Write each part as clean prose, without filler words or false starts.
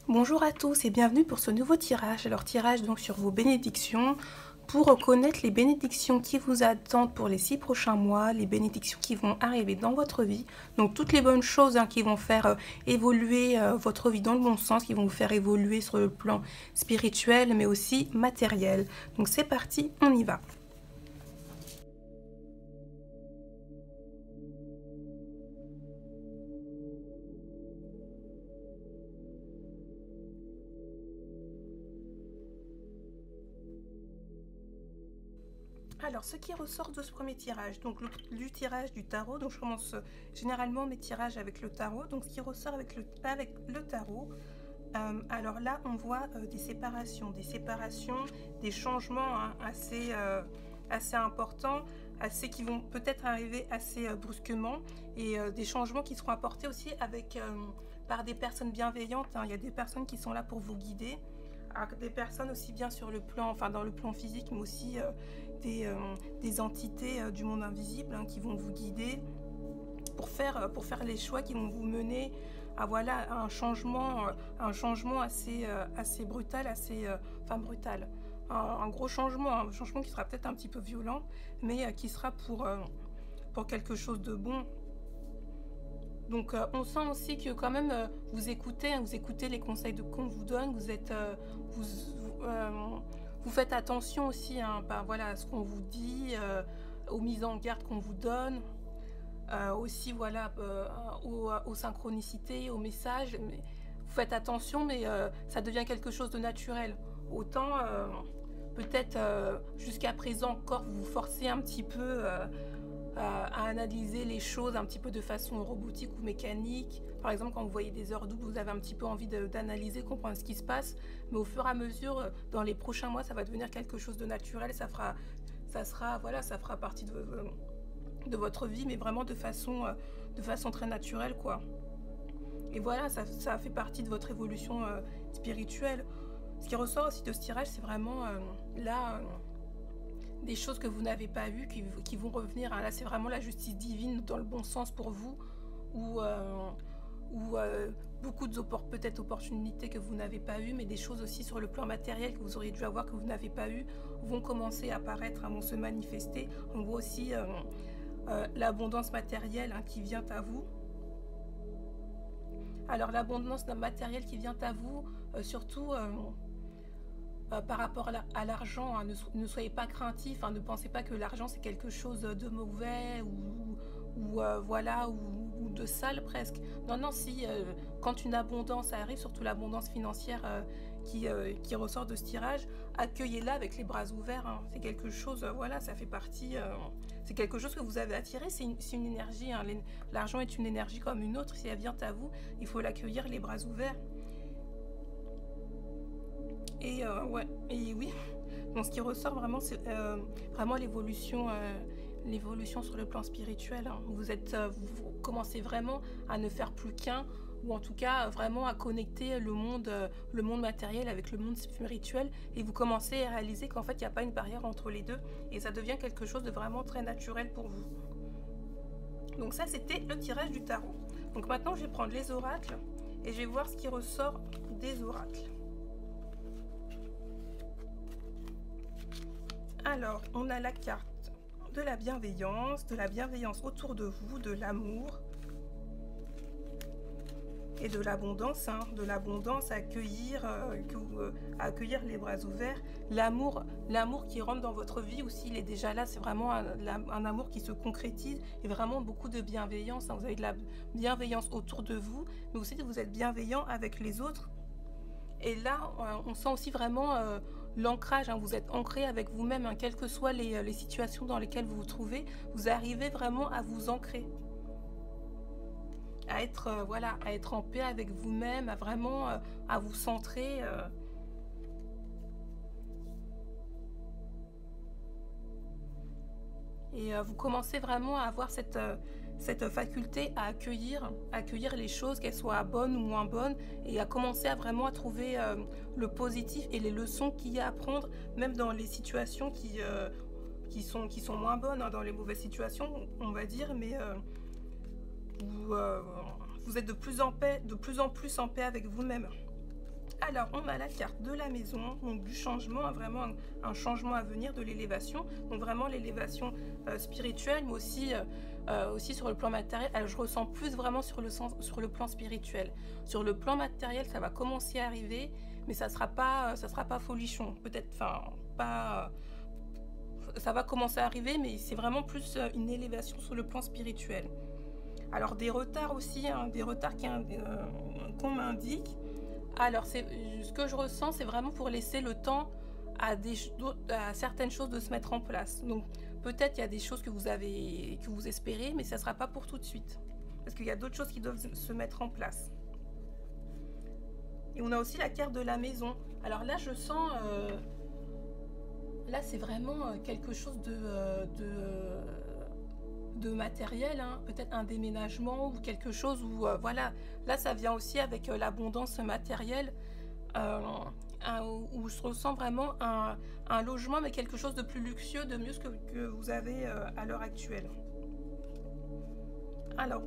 Bonjour à tous et bienvenue pour ce nouveau tirage. Alors tirage donc sur vos bénédictions pour connaître les bénédictions qui vous attendent pour les 6 prochains mois, les bénédictions qui vont arriver dans votre vie. Donc toutes les bonnes choses qui vont faire évoluer votre vie dans le bon sens, qui vont vous faire évoluer sur le plan spirituel mais aussi matériel. Donc c'est parti, on y va. Alors, ce qui ressort de ce premier tirage, donc du tirage du tarot, donc je commence généralement mes tirages avec le tarot, donc ce qui ressort avec le tarot, alors là on voit des séparations, des changements assez importants, qui vont peut-être arriver assez brusquement, et des changements qui seront apportés aussi par des personnes bienveillantes. Il y a des personnes qui sont là pour vous guider. Alors, des personnes aussi bien sur le plan, enfin dans le plan physique, mais aussi des entités du monde invisible qui vont vous guider pour faire les choix qui vont vous mener à un changement assez brutal, brutal. Un gros changement, un changement qui sera peut-être un petit peu violent, mais qui sera pour quelque chose de bon. Donc on sent aussi que quand même vous écoutez les conseils qu'on vous donne, vous faites attention aussi à ce qu'on vous dit, aux mises en garde qu'on vous donne, aussi aux synchronicités, aux messages. Mais vous faites attention, mais ça devient quelque chose de naturel. Autant peut-être jusqu'à présent encore vous vous forcez un petit peu à analyser les choses un petit peu de façon robotique ou mécanique. Par exemple, quand vous voyez des heures doubles, vous avez un petit peu envie d'analyser, comprendre ce qui se passe, mais au fur et à mesure, dans les prochains mois, ça va devenir quelque chose de naturel, ça fera partie de votre vie, mais vraiment de façon très naturelle, quoi. Et voilà, ça fait partie de votre évolution spirituelle. Ce qui ressort aussi de ce tirage, c'est vraiment des choses que vous n'avez pas vues qui vont revenir. Là, c'est vraiment la justice divine dans le bon sens pour vous, ou beaucoup peut-être opportunités que vous n'avez pas eues, mais des choses aussi sur le plan matériel que vous auriez dû avoir que vous n'avez pas eues vont commencer à apparaître, vont se manifester. On voit aussi l'abondance matérielle qui vient à vous. Alors l'abondance matérielle qui vient à vous, surtout par rapport à l'argent, ne soyez pas craintifs, ne pensez pas que l'argent c'est quelque chose de mauvais ou de sale presque. Non, si quand une abondance arrive, surtout l'abondance financière qui ressort de ce tirage, accueillez-la avec les bras ouverts. C'est quelque chose, ça fait partie, c'est quelque chose que vous avez attiré, c'est une énergie. L'argent est une énergie comme une autre, si elle vient à vous, il faut l'accueillir les bras ouverts. Et oui, donc ce qui ressort vraiment, c'est vraiment l'évolution sur le plan spirituel. Vous commencez vraiment à ne faire plus qu'un, ou en tout cas vraiment à connecter le monde matériel avec le monde spirituel, et vous commencez à réaliser qu'en fait il n'y a pas une barrière entre les deux, et ça devient quelque chose de vraiment très naturel pour vous. Donc ça, c'était le tirage du tarot. Donc maintenant je vais prendre les oracles et je vais voir ce qui ressort des oracles. Alors, on a la carte de la bienveillance autour de vous, de l'amour et de l'abondance, à accueillir les bras ouverts. L'amour qui rentre dans votre vie aussi, il est déjà là, c'est vraiment un amour qui se concrétise, et vraiment beaucoup de bienveillance. Vous avez de la bienveillance autour de vous, mais aussi vous êtes bienveillant avec les autres. Et là, on sent aussi vraiment l'ancrage, vous êtes ancré avec vous-même, quelles que soient les situations dans lesquelles vous vous trouvez, vous arrivez vraiment à vous ancrer, à être en paix avec vous-même, à vous centrer. Et vous commencez vraiment à avoir cette faculté à accueillir les choses, qu'elles soient bonnes ou moins bonnes, et à commencer à vraiment trouver le positif et les leçons qu'il y a à prendre, même dans les situations qui sont moins bonnes, dans les mauvaises situations, on va dire, mais vous êtes de plus en plus en paix avec vous-même. Alors, on a la carte de la maison, donc du changement, vraiment un changement à venir, de l'élévation. Donc vraiment l'élévation spirituelle, mais aussi sur le plan matériel. Alors, je ressens plus vraiment sur le plan spirituel. Sur le plan matériel, ça va commencer à arriver, mais ça sera pas folichon. Peut-être, enfin, pas... ça va commencer à arriver, mais c'est vraiment plus une élévation sur le plan spirituel. Alors, des retards aussi, hein, des retards qu'on m'indique. Alors, ce que je ressens, c'est vraiment pour laisser le temps à certaines choses de se mettre en place. Donc, peut-être il y a des choses que vous espérez, mais ça ne sera pas pour tout de suite. Parce qu'il y a d'autres choses qui doivent se mettre en place. Et on a aussi la carte de la maison. Alors là, je sens... là, c'est vraiment quelque chose de matériel, hein. Peut-être un déménagement ou quelque chose où voilà, là ça vient aussi avec l'abondance matérielle où je ressens vraiment un logement, mais quelque chose de plus luxueux, de mieux que vous avez à l'heure actuelle. Alors,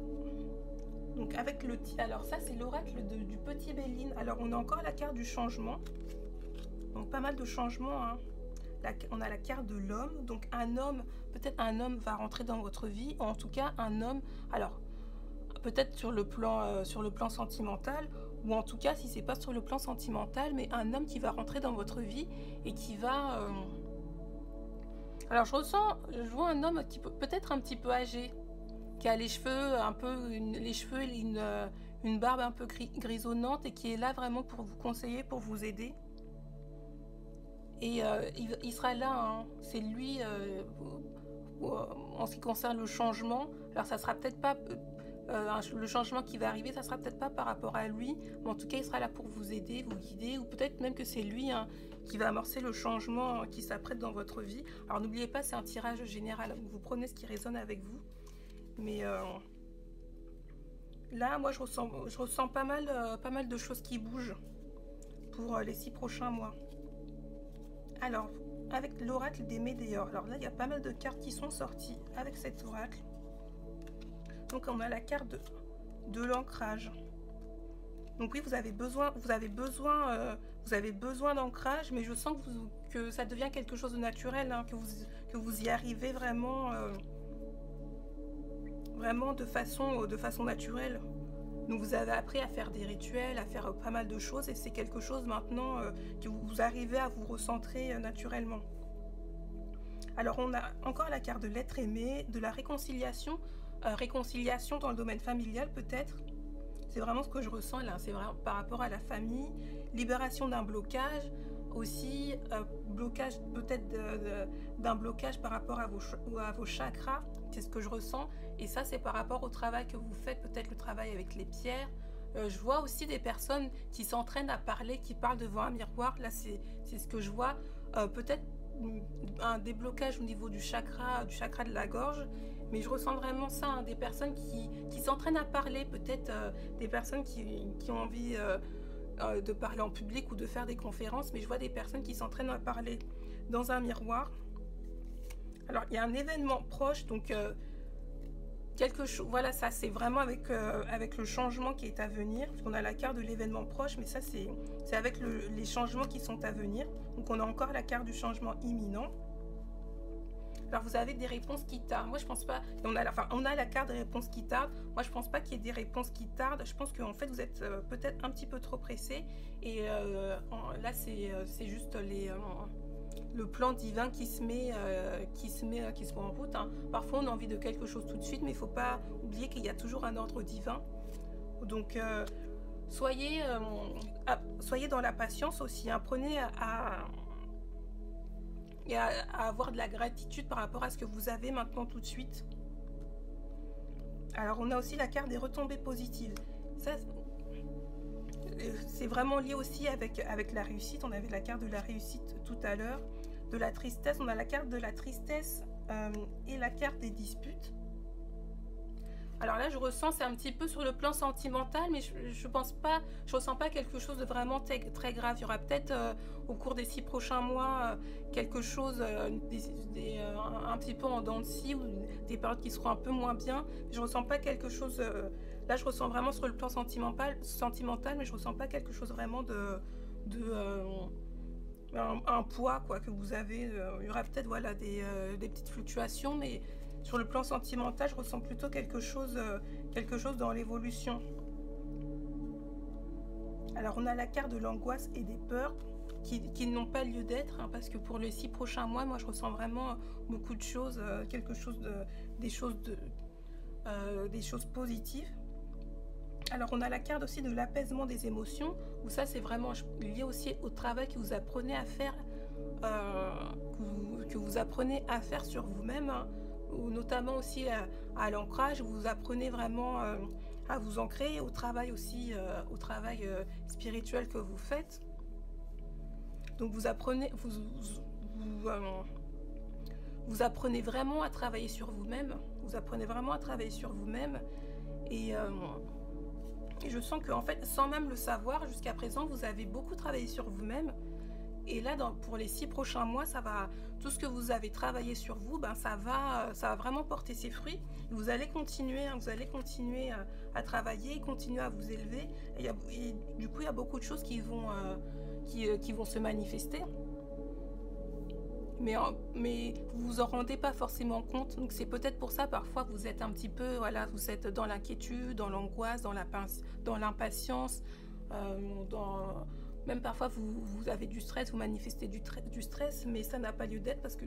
donc avec alors ça c'est l'oracle du petit Béline. Alors on a encore la carte du changement, donc pas mal de changements, hein. On a la carte de l'homme, donc peut-être un homme va rentrer dans votre vie, ou en tout cas un homme, alors peut-être sur le plan sentimental, ou en tout cas si c'est pas sur le plan sentimental, mais un homme qui va rentrer dans votre vie et qui va... Alors je vois un homme qui peut-être un petit peu âgé, qui a les cheveux une barbe un peu grisonnante et qui est là vraiment pour vous conseiller, pour vous aider. Et il sera là, hein. C'est lui en ce qui concerne le changement. Alors ça sera peut-être pas le changement qui va arriver, ça sera peut-être pas par rapport à lui, mais en tout cas il sera là pour vous aider, vous guider, ou peut-être même que c'est lui, hein, qui va amorcer le changement qui s'apprête dans votre vie. Alors n'oubliez pas, c'est un tirage général, vous prenez ce qui résonne avec vous, mais là moi je ressens pas mal de choses qui bougent pour les 6 prochains mois. Alors, avec l'oracle des Médéors, alors là, il y a pas mal de cartes qui sont sorties avec cet oracle. Donc, on a la carte de l'ancrage. Donc oui, vous avez besoin d'ancrage, mais je sens que ça devient quelque chose de naturel, hein, que vous y arrivez vraiment, vraiment de façon naturelle. Donc vous avez appris à faire des rituels, à faire pas mal de choses, et c'est quelque chose maintenant que vous arrivez à vous recentrer naturellement. Alors on a encore la carte de l'être aimé, de la réconciliation, réconciliation dans le domaine familial peut-être. C'est vraiment ce que je ressens là, c'est vraiment par rapport à la famille, libération d'un blocage, aussi blocage peut-être d'un blocage par rapport à vos chakras, c'est ce que je ressens. Et ça, c'est par rapport au travail que vous faites, peut-être le travail avec les pierres. Je vois aussi des personnes qui s'entraînent à parler, qui parlent devant un miroir. Là, c'est ce que je vois. Peut-être un déblocage au niveau du chakra de la gorge. Mais je ressens vraiment ça, hein, des personnes qui s'entraînent à parler. Peut-être des personnes qui ont envie de parler en public ou de faire des conférences. Mais je vois des personnes qui s'entraînent à parler dans un miroir. Alors, il y a un événement proche, donc... quelque chose, voilà, ça c'est vraiment avec le changement qui est à venir, parce qu'on a la carte de l'événement proche, mais ça c'est avec les changements qui sont à venir. Donc on a encore la carte du changement imminent. Alors vous avez des réponses qui tardent. Moi je pense pas, on a la carte des réponses qui tardent. Moi je pense pas qu'il y ait des réponses qui tardent. Je pense qu'en fait vous êtes peut-être un petit peu trop pressé. Et là c'est juste le plan divin qui se met en route, hein. Parfois on a envie de quelque chose tout de suite, mais il ne faut pas oublier qu'il y a toujours un ordre divin. Donc soyez dans la patience aussi, hein. Apprenez à avoir de la gratitude par rapport à ce que vous avez maintenant tout de suite. Alors on a aussi la carte des retombées positives. Ça, c'est vraiment lié aussi avec la réussite. On avait la carte de la réussite tout à l'heure. De la tristesse, on a la carte de la tristesse et la carte des disputes. Alors là, je ressens, c'est un petit peu sur le plan sentimental, mais je ressens pas quelque chose de vraiment très grave. Il y aura peut-être au cours des 6 prochains mois quelque chose, un petit peu en dents de scie, ou des périodes qui seront un peu moins bien. Je ressens pas quelque chose. Là, je ressens vraiment sur le plan sentimental, mais je ressens pas quelque chose vraiment un poids quoi, que vous avez. Il y aura peut-être voilà, des petites fluctuations, mais sur le plan sentimental, je ressens plutôt quelque chose dans l'évolution. Alors, on a la carte de l'angoisse et des peurs qui n'ont pas lieu d'être, hein, parce que pour les 6 prochains mois, moi, je ressens vraiment beaucoup de choses, des choses positives. Alors, on a la carte aussi de l'apaisement des émotions, où ça, c'est vraiment lié aussi au travail que vous apprenez à faire, que vous apprenez à faire sur vous-même, hein, ou notamment aussi à l'ancrage. Vous apprenez vraiment à vous ancrer, au travail aussi, au travail spirituel que vous faites. Donc, vous apprenez vraiment à travailler sur vous-même. Vous apprenez vraiment à travailler sur vous-même. Et je sens que, en fait, sans même le savoir, jusqu'à présent, vous avez beaucoup travaillé sur vous-même. Et là, pour les 6 prochains mois, tout ce que vous avez travaillé sur vous, ben, ça va vraiment porter ses fruits. Vous allez continuer, hein, à travailler, continuer à vous élever. Et du coup, il y a beaucoup de choses qui vont se manifester. Mais vous vous en rendez pas forcément compte. Donc c'est peut-être pour ça parfois que vous êtes un petit peu, voilà, vous êtes dans l'inquiétude, dans l'angoisse, dans l'impatience, même parfois vous avez du stress, vous manifestez du stress, mais ça n'a pas lieu d'être parce que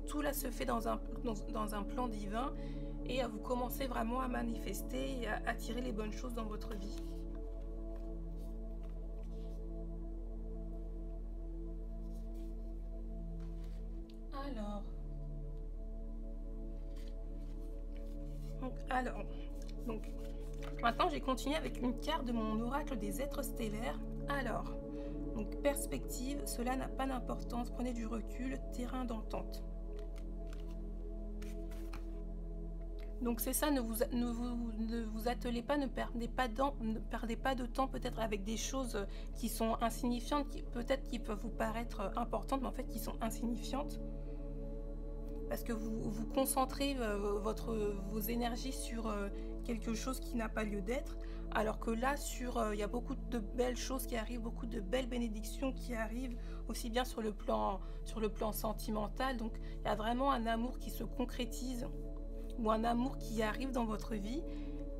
tout là se fait dans un plan divin, et vous commencez vraiment à manifester et à attirer les bonnes choses dans votre vie. Donc, maintenant j'ai continué avec une carte de mon oracle des êtres stellaires. Alors, donc perspective, cela n'a pas d'importance, prenez du recul, terrain d'entente. Donc c'est ça, ne vous attelez pas, ne perdez pas de temps peut-être avec des choses qui sont insignifiantes, peut-être qui peuvent vous paraître importantes, mais en fait qui sont insignifiantes. Parce que vous concentrez vos énergies sur quelque chose qui n'a pas lieu d'être, alors que là, il y a beaucoup de belles choses qui arrivent, beaucoup de belles bénédictions qui arrivent, aussi bien sur le plan sentimental. Donc, il y a vraiment un amour qui se concrétise, ou un amour qui arrive dans votre vie.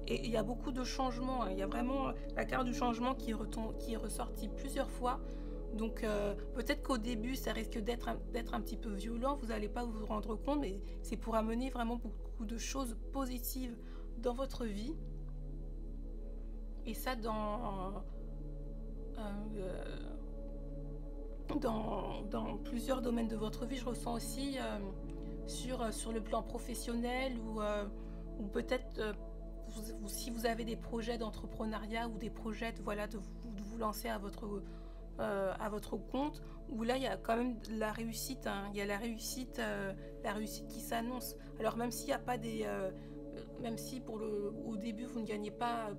Et il y a beaucoup de changements. Il y a vraiment la carte du changement qui est ressortie plusieurs fois. Donc peut-être qu'au début ça risque d'être un petit peu violent, vous n'allez pas vous rendre compte, mais c'est pour amener vraiment beaucoup de choses positives dans votre vie. Et ça dans plusieurs domaines de votre vie. Je ressens aussi sur le plan professionnel, ou peut-être si vous avez des projets d'entrepreneuriat ou des projets de vous lancer à votre compte, où là il y a quand même la réussite, hein. Il y a la réussite qui s'annonce. Alors même s'il n'y a pas même si au début vous ne gagnez pas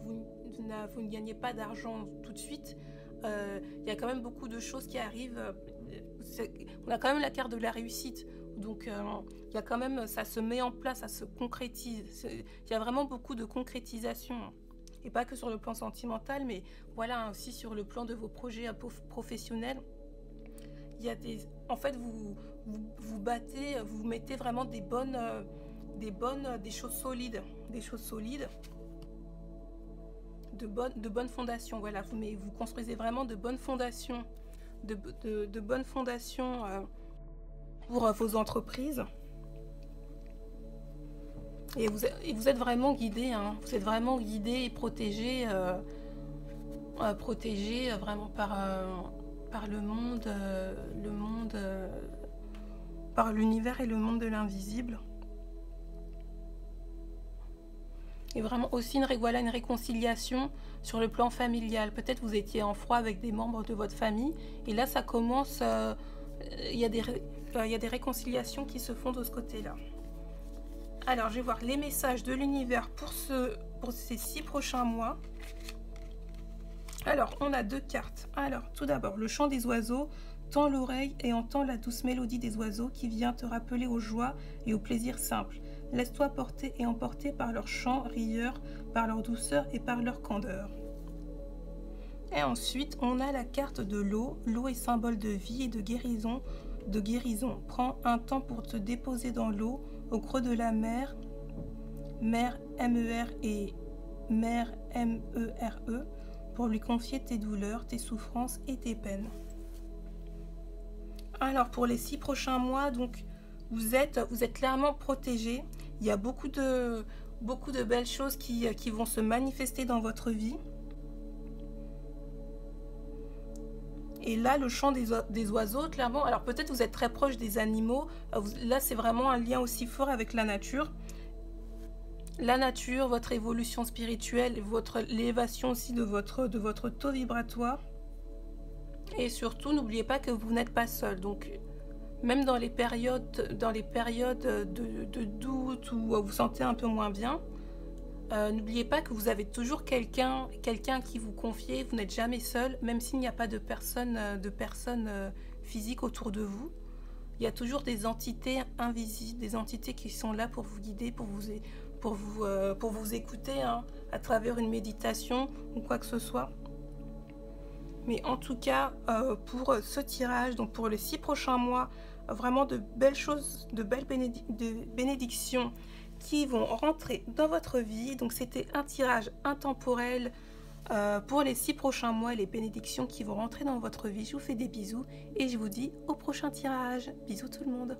vous ne gagnez pas d'argent tout de suite, il y a quand même beaucoup de choses qui arrivent. On a quand même la carte de la réussite, donc il y a quand même, ça se met en place, ça se concrétise. Il y a vraiment beaucoup de concrétisation. Et pas que sur le plan sentimental, mais voilà, aussi sur le plan de vos projets professionnels. Il y a en fait, vous battez, vous mettez vraiment des choses solides, de bonnes fondations. Voilà, vous construisez vraiment de bonnes fondations, de bonnes fondations pour vos entreprises. Et vous êtes vraiment guidé, hein. Vous êtes vraiment guidé et protégé, vraiment par le monde, par l'univers et le monde de l'invisible. Et vraiment aussi une réconciliation sur le plan familial. Peut-être vous étiez en froid avec des membres de votre famille, et là ça commence, il y a des réconciliations qui se font de ce côté-là. Alors, je vais voir les messages de l'univers pour ces 6 prochains mois. Alors, on a 2 cartes. Alors, tout d'abord, le chant des oiseaux. Tends l'oreille et entends la douce mélodie des oiseaux qui vient te rappeler aux joies et aux plaisirs simples. Laisse-toi porter et emporter par leur chant rieur, par leur douceur et par leur candeur. Et ensuite, on a la carte de l'eau. L'eau est symbole de vie et de guérison. Prends un temps pour te déposer dans l'eau, au creux de la mer. Mer M-E-R et mer M-E-R-E, pour lui confier tes douleurs, tes souffrances et tes peines. Alors pour les 6 prochains mois, donc vous êtes clairement protégé. Il y a beaucoup de belles choses qui vont se manifester dans votre vie. Et là, le chant des oiseaux, clairement, alors peut-être vous êtes très proche des animaux. Là, c'est vraiment un lien aussi fort avec la nature. La nature, votre évolution spirituelle, l'élévation aussi de votre taux vibratoire. Et surtout, n'oubliez pas que vous n'êtes pas seul. Donc, même dans les périodes de doute où vous vous sentez un peu moins bien, n'oubliez pas que vous avez toujours quelqu'un qui vous confie. Vous n'êtes jamais seul, même s'il n'y a pas de personnes physiques autour de vous. Il y a toujours des entités invisibles, des entités qui sont là pour vous guider, pour vous écouter hein, à travers une méditation ou quoi que ce soit. Mais en tout cas, pour ce tirage, donc pour les 6 prochains mois, vraiment de belles choses, de belles bénédictions qui vont rentrer dans votre vie. Donc c'était un tirage intemporel pour les 6 prochains mois, les bénédictions qui vont rentrer dans votre vie. Je vous fais des bisous et je vous dis au prochain tirage. Bisous tout le monde.